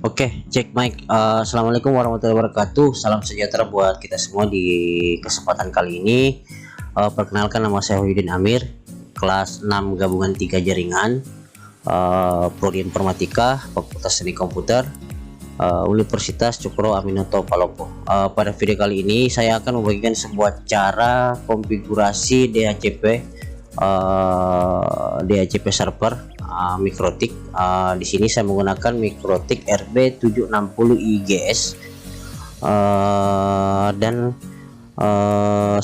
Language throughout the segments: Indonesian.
Oke, cek mic. Assalamualaikum warahmatullahi wabarakatuh. Salam sejahtera buat kita semua di kesempatan kali ini. Perkenalkan, nama saya Wahidin Amir, kelas 6 gabungan 3 jaringan, Prodi Informatika, Fakultas Teknik Komputer, Universitas Cokro Aminoto Palopo. Pada video kali ini saya akan membagikan sebuah cara konfigurasi DHCP server Mikrotik. Di sini saya menggunakan Mikrotik RB760 IGS, dan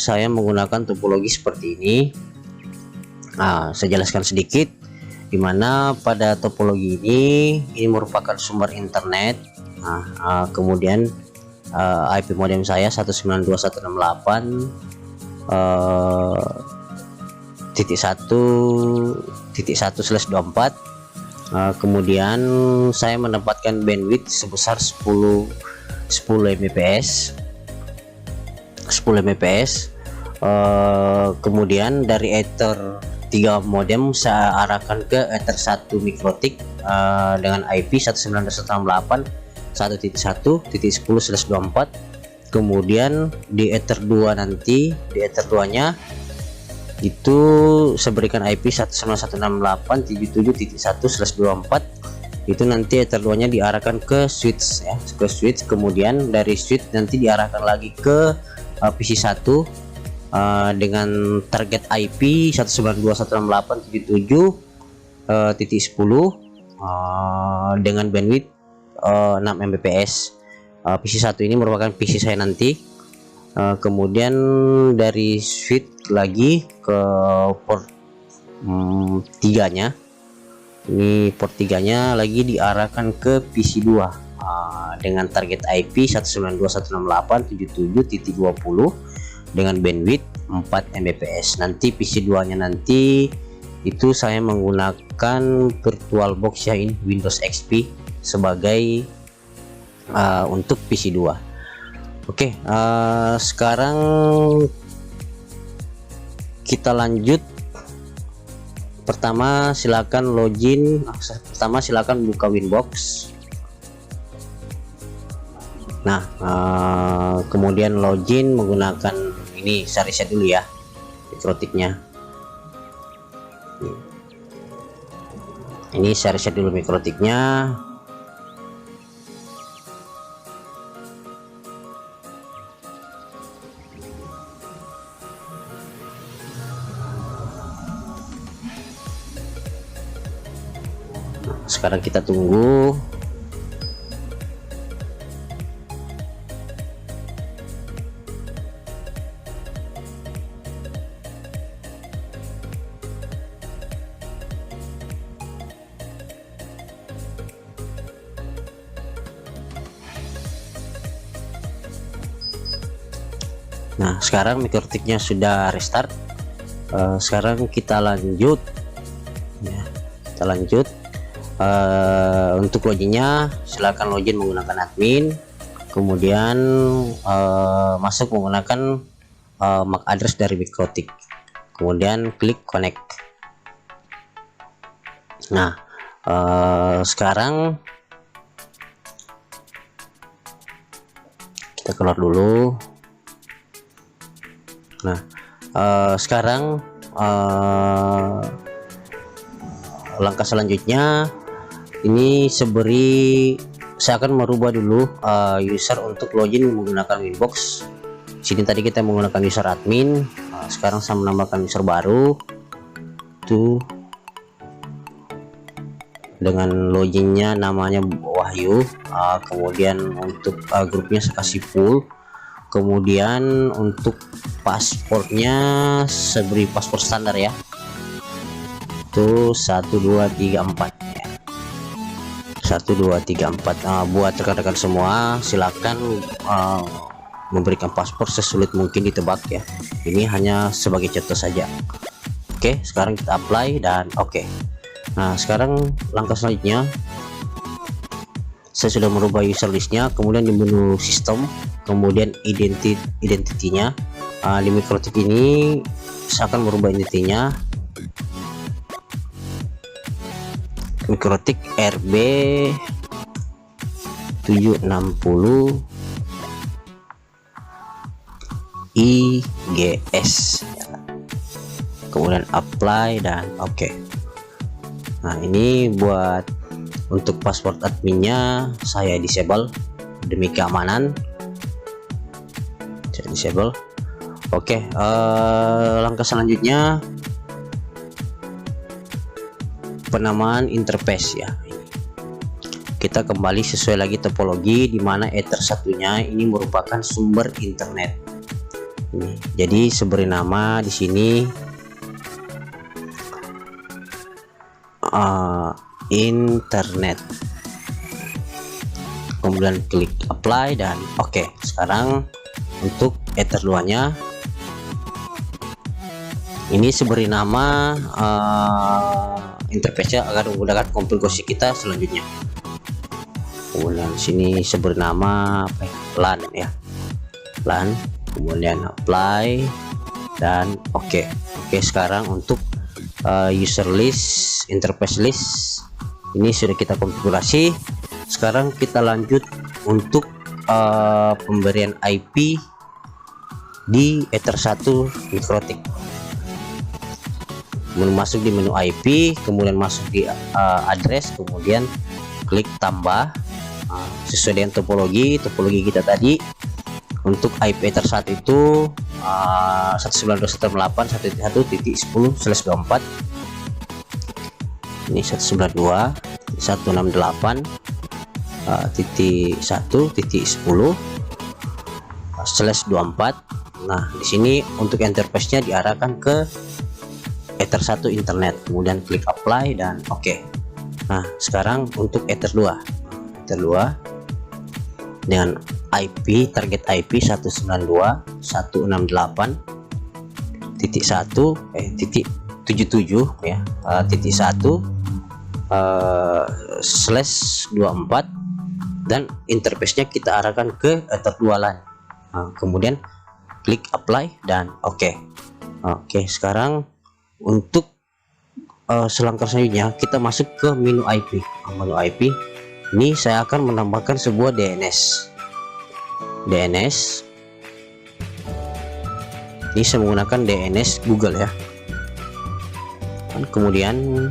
saya menggunakan topologi seperti ini. Saya jelaskan sedikit dimana pada topologi ini merupakan sumber internet. Kemudian IP modem saya 192.168.1.1/24. Kemudian saya menempatkan bandwidth sebesar 10 Mbps. Kemudian dari ether 3 modem saya arahkan ke ether 1 Mikrotik dengan IP 192.168.1.1.10/24. kemudian di ether 2 nanti di ether 2 nya itu saya berikan IP 19168.77.1/24. itu nanti ether 2 nya diarahkan ke switch ya, ke switch. Kemudian dari switch nanti diarahkan lagi ke PC1 dengan target IP 192.168.77.10 dengan bandwidth 6 Mbps. PC1 ini merupakan PC saya nanti. Kemudian dari switch lagi ke port 3 nya, ini port 3 nya lagi diarahkan ke PC2 dengan target IP 192.168.77.20 dengan bandwidth 4 Mbps. Nanti PC2 nya nanti itu saya menggunakan VirtualBox ya, ini Windows XP sebagai untuk PC2. Oke, sekarang kita lanjut. Pertama silakan login. Silakan buka Winbox. Nah, kemudian login menggunakan ini. Saya reset dulu ya Mikrotiknya. Ini saya reset dulu Mikrotiknya. Sekarang kita tunggu. Nah, sekarang Mikrotiknya sudah restart. Sekarang kita lanjut ya, untuk loginnya silakan login menggunakan admin, kemudian masuk menggunakan MAC address dari Mikrotik, kemudian klik connect. Nah, sekarang kita keluar dulu. Nah, sekarang langkah selanjutnya ini saya akan merubah dulu user untuk login menggunakan Winbox. Sini tadi kita menggunakan user admin. Sekarang saya menambahkan user baru tuh dengan loginnya namanya Wahyu. Kemudian untuk grupnya saya kasih full. Kemudian untuk paspornya saya beri paspor standar ya, itu 1234 ya. 1234. Buat rekan-rekan semua silakan memberikan paspor sesulit mungkin ditebak ya. Ini hanya sebagai contoh saja. Oke, sekarang kita apply dan oke. Nah, sekarang langkah selanjutnya saya sudah merubah user listnya. Kemudian di menu sistem, kemudian identitinya di Mikrotik ini saya akan merubah identitinya Mikrotik RB 760 IGS, kemudian apply dan oke. Nah, ini buat untuk password adminnya saya disable demi keamanan, saya disable. Oke, langkah selanjutnya penamaan interface ya. Kita kembali sesuai lagi topologi, di mana Ether satunya ini merupakan sumber internet. Ini, jadi seberi nama di sini internet, kemudian klik apply dan oke. Sekarang untuk Ether 2 nya ini seberi nama interface agar memudahkan konfigurasi kita selanjutnya. Kemudian sini seberi nama LAN ya, LAN, kemudian apply dan oke. Sekarang untuk user list, interface list ini sudah kita konfigurasi. Sekarang kita lanjut untuk pemberian IP di Ether 1 MikroTik. Kemudian masuk di menu IP, kemudian masuk di address, kemudian klik tambah sesuai dengan topologi kita tadi. Untuk IP Ether 1 itu 192.168.1.10/24. Ini 192.168.1.10/24. Nah, di sini untuk interface-nya diarahkan ke Ether 1 internet, kemudian klik apply dan oke. Nah, sekarang untuk Ether 2 dengan IP target IP 192.168.1.77 ya, titik 1/24 dan interface-nya kita arahkan ke Ether 2 LAN. Kemudian klik apply dan oke. Sekarang untuk selangkah selanjutnya kita masuk ke menu IP. Menu IP ini saya akan menambahkan sebuah DNS. Ini saya menggunakan DNS Google ya. Dan kemudian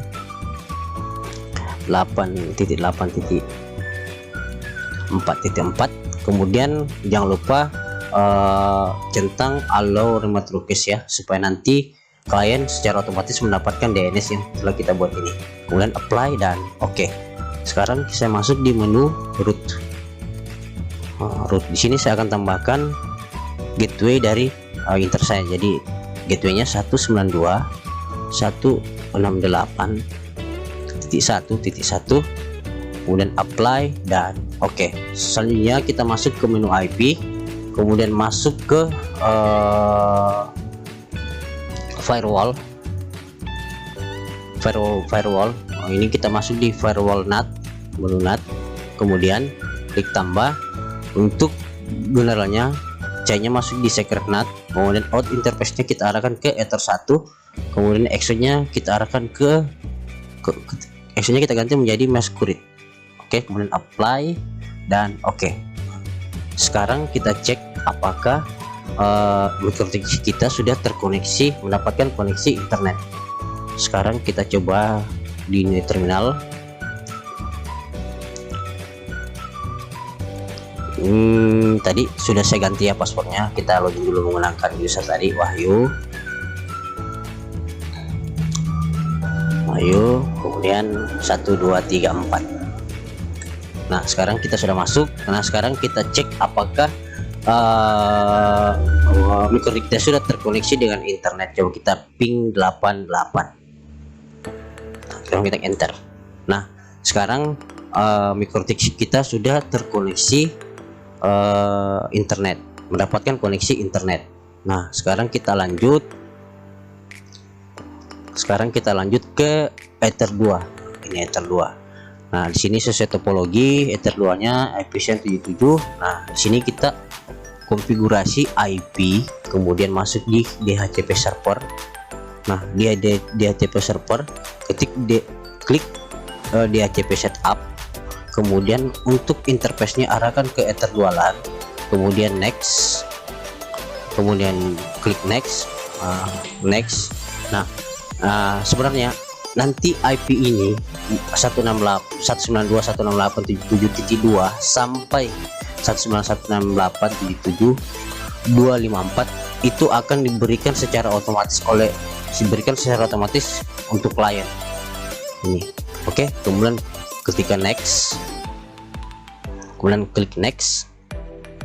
8.8.4.4, kemudian jangan lupa centang allow remote request ya, supaya nanti klien secara otomatis mendapatkan DNS yang telah kita buat ini. Kemudian apply dan oke. Sekarang saya masuk di menu root. Root di sini saya akan tambahkan gateway dari Ether saya. Jadi gateway-nya 192.168.1.1, kemudian apply dan oke. Selanjutnya kita masuk ke menu IP, kemudian masuk ke firewall. Ini kita masuk di firewall NAT, menu NAT, kemudian klik tambah. Untuk generalnya C-nya masuk di secret NAT, kemudian out interface-nya kita arahkan ke Ether 1, kemudian exo-nya kita arahkan ke exo-nya kita ganti menjadi masquerade. Kemudian apply dan oke. Sekarang kita cek apakah MikroTik kita sudah terkoneksi, mendapatkan koneksi internet. Sekarang kita coba di new terminal. Tadi sudah saya ganti ya passwordnya. Kita login dulu menggunakan user tadi, Wahyu, kemudian 1234. Nah, sekarang kita sudah masuk. Nah, sekarang kita cek apakah MikroTik kita sudah terkoneksi dengan internet. Coba kita ping 88. Sekarang kita enter. Nah, sekarang MikroTik kita sudah terkoneksi internet, mendapatkan koneksi internet. Nah, sekarang kita lanjut ke Ether 2. Ini Ether 2. Nah, di sini sesuai topologi Ether 2-nya IP 77. Nah, di sini kita konfigurasi IP, kemudian masuk di DHCP server. Nah, di DHCP server klik DHCP setup, kemudian untuk interface-nya arahkan ke Ether 2 LAN, kemudian next, kemudian klik next. Nah, sebenarnya nanti IP ini 192.168.77.2 sampai 191.168.77.254 itu akan diberikan secara otomatis untuk klien ini. Oke, kemudian ketika next, kemudian klik next,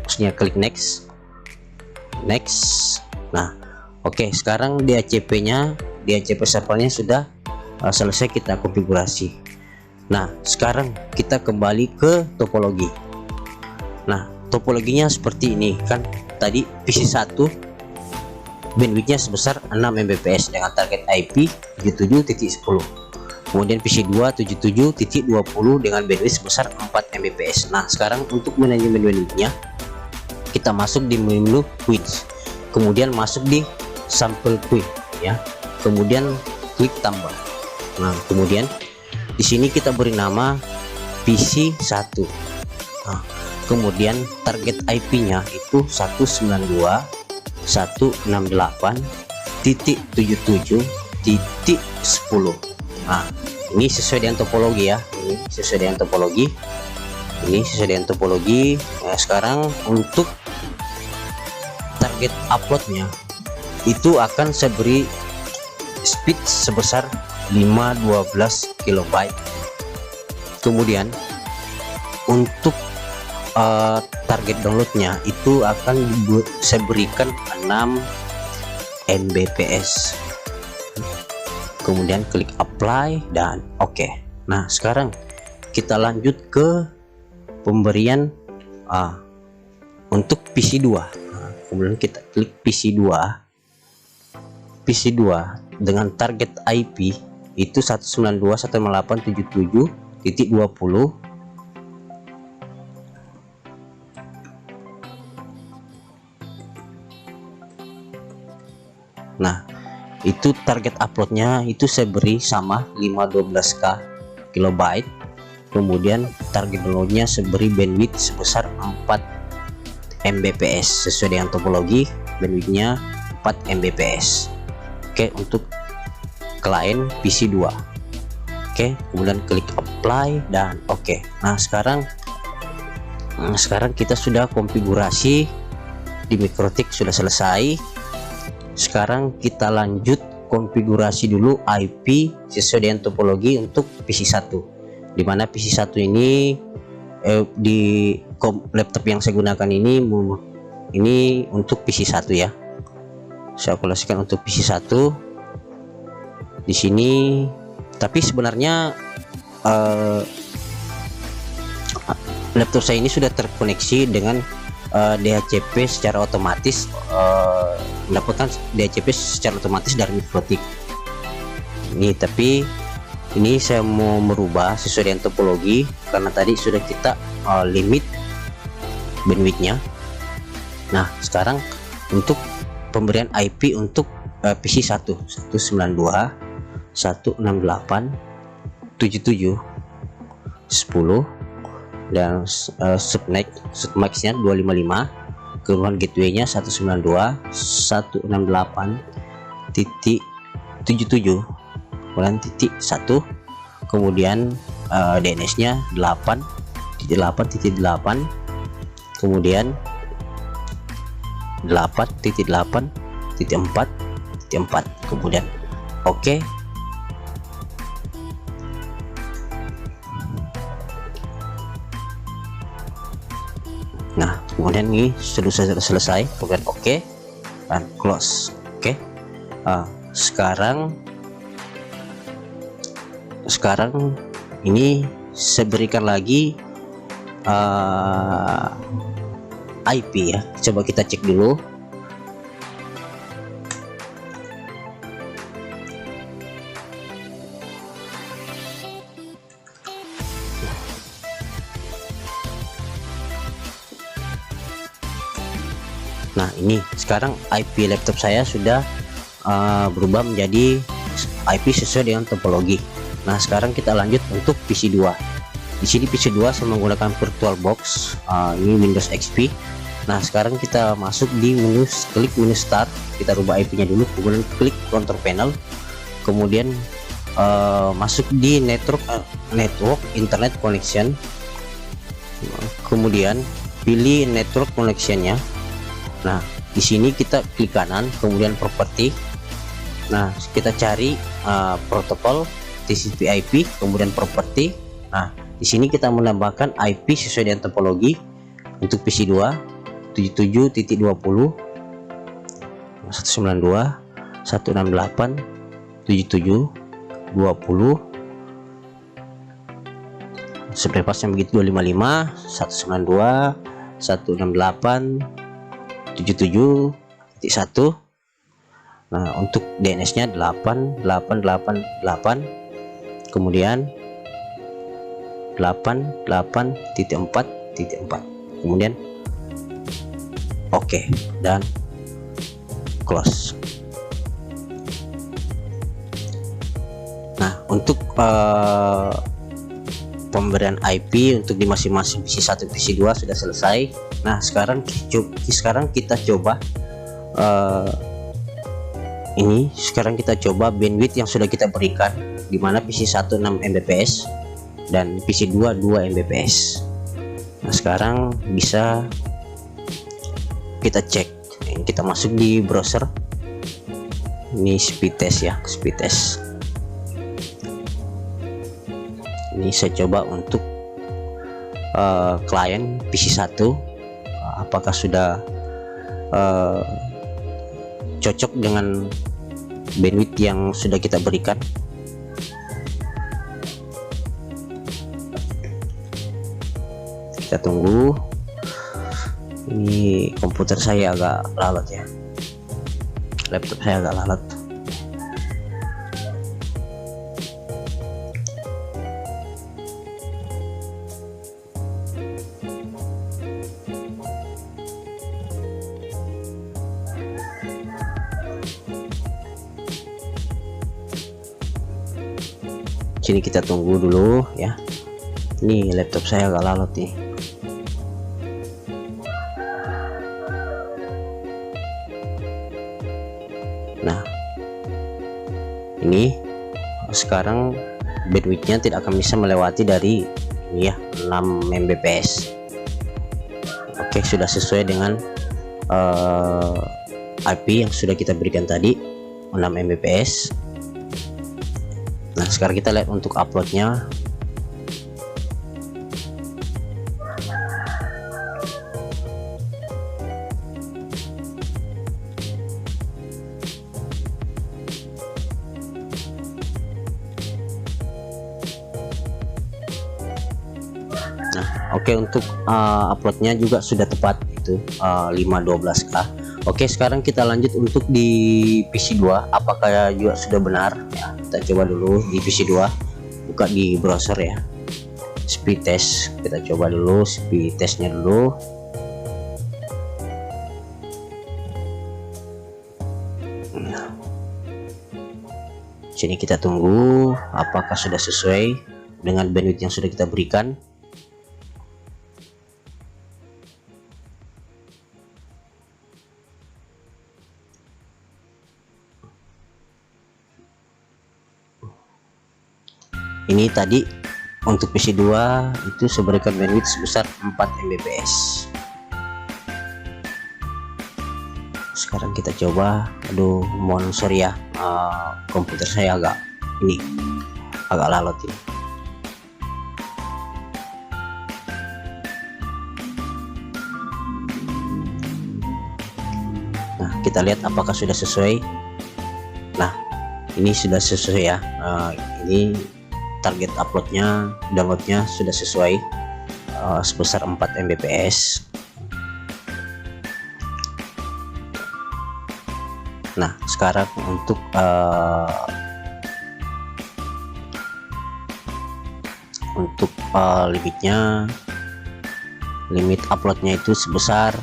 maksudnya klik next. Nah, oke, sekarang DHCP servernya sudah selesai kita konfigurasi. Nah, sekarang kita kembali ke topologi. Nah, topologinya seperti ini kan, tadi PC1 bandwidthnya sebesar 6 Mbps dengan target IP 77.10, kemudian PC2 77.20 dengan bandwidth sebesar 4 Mbps. Nah, sekarang untuk manajemen bandwidthnya kita masuk di menu switch, kemudian masuk di sample queue ya, kemudian klik tambah. Nah, kemudian di sini kita beri nama PC1. Nah, kemudian target IP-nya itu 192.168.77.10. Nah, ini sesuai dengan topologi ya, ini sesuai dengan topologi. Nah, sekarang untuk target uploadnya itu akan saya beri speed sebesar 512 KB. Kemudian untuk target downloadnya itu akan saya berikan 6 Mbps. Kemudian klik apply dan oke. Nah, sekarang kita lanjut ke pemberian untuk PC2. Nah, kemudian kita klik PC2 dengan target IP itu 192.168.77.20. Nah, itu target uploadnya itu saya beri sama 512k kilobyte. Kemudian target downloadnya saya beri bandwidth sebesar 4 Mbps sesuai dengan topologi, bandwidthnya 4 Mbps. Oke, untuk klien PC2. Oke, kemudian klik apply dan oke. Nah, sekarang kita sudah konfigurasi di MikroTik sudah selesai. Sekarang kita lanjut konfigurasi dulu IP sesuai dengan topologi untuk PC1, dimana PC1 ini di laptop yang saya gunakan ini untuk PC1 ya. Saya kalkulasikan untuk PC1 di sini, tapi sebenarnya laptop saya ini sudah terkoneksi dengan DHCP secara otomatis, mendapatkan DHCP secara otomatis dari MikroTik ini. Tapi ini saya mau merubah sesuai dengan topologi karena tadi sudah kita limit bandwidthnya. Nah, sekarang untuk pemberian IP untuk PC1 192.168.77.10 dan submax-nya 255, kemudian gateway-nya 192.168.77 kemudian titik 1, kemudian DNS-nya 8.8.8, kemudian 8.8.4.4, kemudian oke. Nah, kemudian ini sudah selesai, kemudian oke dan close. Oke. Sekarang ini saya berikan lagi IP ya. Coba kita cek dulu. Nah, ini sekarang IP laptop saya sudah berubah menjadi IP sesuai dengan topologi. Nah, sekarang kita lanjut untuk PC2. Di sini PC2 saya menggunakan VirtualBox, ini Windows XP. Nah sekarang kita masuk di menu, klik menu start, kita rubah IP nya dulu, kemudian klik control panel, kemudian masuk di network internet connection, kemudian pilih network connectionnya. Nah di sini kita klik kanan, kemudian properti. Nah kita cari protokol TCP/IP, kemudian properti. Nah di sini kita menambahkan IP sesuai dengan topologi. Untuk PC2 77.20 192 168 77 20 seperti pasnya begitu, 255 192 168 77.1. Nah untuk DNS nya 8888, kemudian 88.4.4, kemudian oke, dan close. Nah untuk pemberian IP untuk di masing-masing PC1 PC2 sudah selesai. Nah sekarang kita coba sekarang kita coba bandwidth yang sudah kita berikan, dimana PC1 6 Mbps dan PC2 2 Mbps. Nah sekarang bisa kita cek, kita masuk di browser, ini speed test ya, speed test. Ini saya coba untuk klien PC1, apakah sudah cocok dengan bandwidth yang sudah kita berikan. Kita tunggu. Ini komputer saya agak lalot ya, laptop saya agak lalot. Sini kita tunggu dulu ya, ini laptop saya agak lalot nih. Nah ini sekarang bandwidthnya tidak akan bisa melewati dari ini ya, 6 Mbps. Oke, sudah sesuai dengan IP yang sudah kita berikan tadi, 6 Mbps. Nah sekarang kita lihat untuk uploadnya. Nah oke, untuk uploadnya juga sudah tepat, itu 512K. Oke, sekarang kita lanjut untuk di PC2, apakah juga sudah benar ya. Kita coba dulu di PC2, buka di browser ya, speed test. Kita coba dulu speed testnya dulu. Nah, sini kita tunggu apakah sudah sesuai dengan bandwidth yang sudah kita berikan. Ini tadi untuk PC2 itu seberikan bandwidth sebesar 4 Mbps. Sekarang kita coba, aduh mohon sorry ya, komputer saya agak lalot ini. Nah kita lihat apakah sudah sesuai. Nah ini sudah sesuai ya, ini target uploadnya, downloadnya sudah sesuai, sebesar 4 Mbps. Nah sekarang untuk limit uploadnya itu sebesar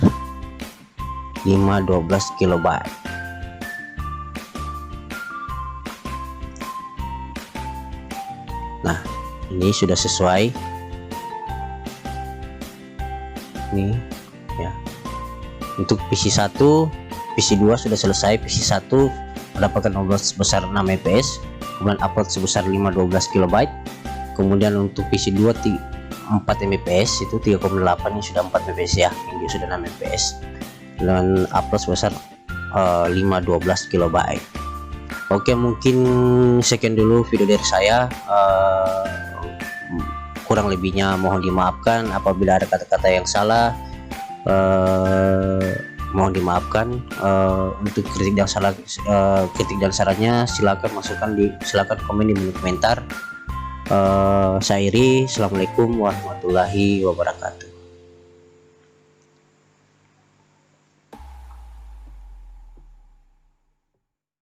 512 KB. Nah ini sudah sesuai nih ya. Untuk PC1 PC2 sudah selesai. PC1 mendapatkan download sebesar 6 fps, kemudian upload sebesar 512 KB. Kemudian untuk PC2 4 Mbps itu 3,8, ini sudah 4 Mbps ya, ini sudah 6 Mbps dan upload sebesar 512 KB. Oke, mungkin sekian dulu video dari saya. Kurang lebihnya mohon dimaafkan. Apabila ada kata-kata yang salah, mohon dimaafkan. Untuk kritik dan sarannya silakan komen di menu komentar. Saya Iri, assalamualaikum warahmatullahi wabarakatuh.